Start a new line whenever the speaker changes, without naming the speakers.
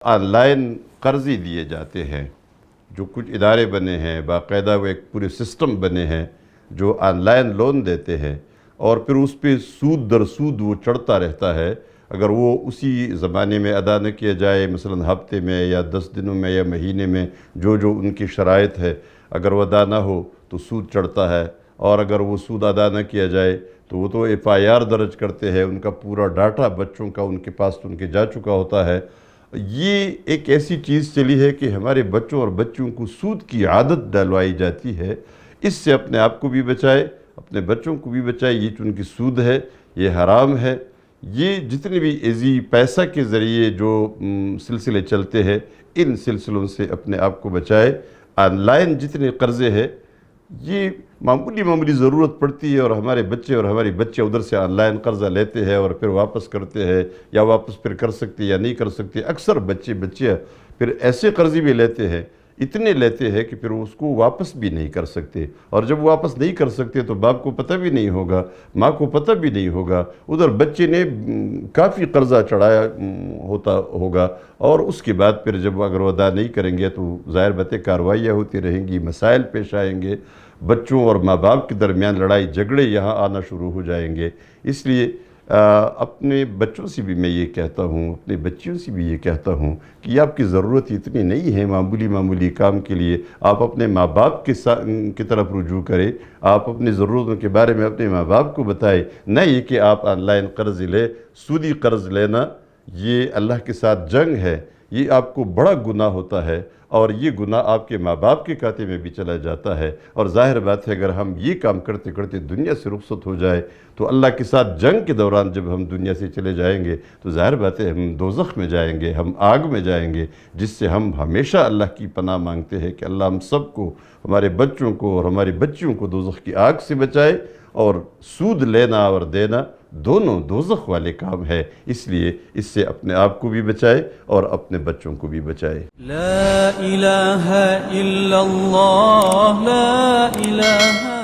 On line قرضی دیے جاتے ہیں، جو کچھ ادارے بنے ہیں، باقاعدہ وہ ایک پورے سسٹم بنے ہیں جو آن لائن لون دیتے ہیں، اور پھر اس پہ سود در سود وہ چڑھتا رہتا ہے۔ اگر وہ اسی زمانے میں ادا نہ کیا جائے، مثلا ہفتے میں یا 10 دنوں میں یا مہینے میں، جو ان کی شرائط ہے، اگر وہ ادا نہ ہو تو سود چڑھتا ہے، اور اگر وہ سود ادا نہ کیا جائے تو وہ تو FIR درج کرتے ہیں، ان کا پورا ڈاٹا بچوں کا ان کے پاس تو ان کے جا چکا ہوتا ہے۔ یہ ایک ایسی چیز چلی ہے کہ ہمارے بچوں اور بچوں کو سود کی عادت ڈالوائی جاتی ہے۔ اس سے اپنے آپ کو بھی بچائے، اپنے بچوں کو بھی بچائے۔ یہ جو ان کی سود ہے، یہ حرام ہے۔ یہ جتنے بھی ایزی پیسہ کے ذریعے جو سلسلے چلتے ہیں، ان سلسلوں سے اپنے آپ کو بچائے۔ آن لائن جتنے قرضے ہیں، یہ معمولی ضرورت پڑتی ہے، اور ہمارے بچے اور ہماری بچے ادھر سے آن لائن قرضہ لیتے ہیں اور پھر واپس کرتے ہیں، یا واپس پھر کر سکتے یا نہیں کر سکتے۔ اکثر بچے پھر ایسے قرضے بھی لیتے ہیں، اتنے لیتے ہیں کہ پھر اس کو واپس بھی نہیں کر سکتے، اور جب واپس نہیں کر سکتے تو باپ کو پتہ بھی نہیں ہوگا، ماں کو پتہ بھی نہیں ہوگا، ادھر بچے نے کافی قرضہ چڑھایا ہوتا ہوگا، اور اس کے بعد پھر جب اگر وہ ادا نہیں کریں گے تو ظاہر باتیں کارروائیاں ہوتی رہیں گی، مسائل پیش آئیں گے، بچوں اور ماں باپ کے درمیان لڑائی جھگڑے یہاں آنا شروع ہو جائیں گے۔ اس لیے اپنے بچوں سے بھی میں یہ کہتا ہوں، اپنے بچیوں سے بھی یہ کہتا ہوں کہ یہ آپ کی ضرورت اتنی نہیں ہے معمولی کام کے لیے۔ آپ اپنے ماں باپ کی طرف رجوع کریں، آپ اپنی ضرورتوں کے بارے میں اپنے ماں باپ کو بتائیں، نہ یہ کہ آپ آن لائن قرض لیں۔ سودی قرض لینا یہ اللہ کے ساتھ جنگ ہے، یہ آپ کو بڑا گناہ ہوتا ہے، اور یہ گناہ آپ کے ماں باپ کے کھاتے میں بھی چلا جاتا ہے۔ اور ظاہر بات ہے اگر ہم یہ کام کرتے کرتے دنیا سے رخصت ہو جائے تو اللہ کے ساتھ جنگ کے دوران جب ہم دنیا سے چلے جائیں گے تو ظاہر بات ہے ہم دوزخ میں جائیں گے، ہم آگ میں جائیں گے، جس سے ہم ہمیشہ اللہ کی پناہ مانگتے ہیں کہ اللہ ہم سب کو، ہمارے بچوں کو اور ہماری بچیوں کو دوزخ کی آگ سے بچائے۔ اور سود لینا اور دینا دونوں دوزخ والے کام ہے، اس لیے اس سے اپنے آپ کو بھی بچائے اور اپنے بچوں کو بھی بچائے۔
لا الہ الا اللہ، لا الہ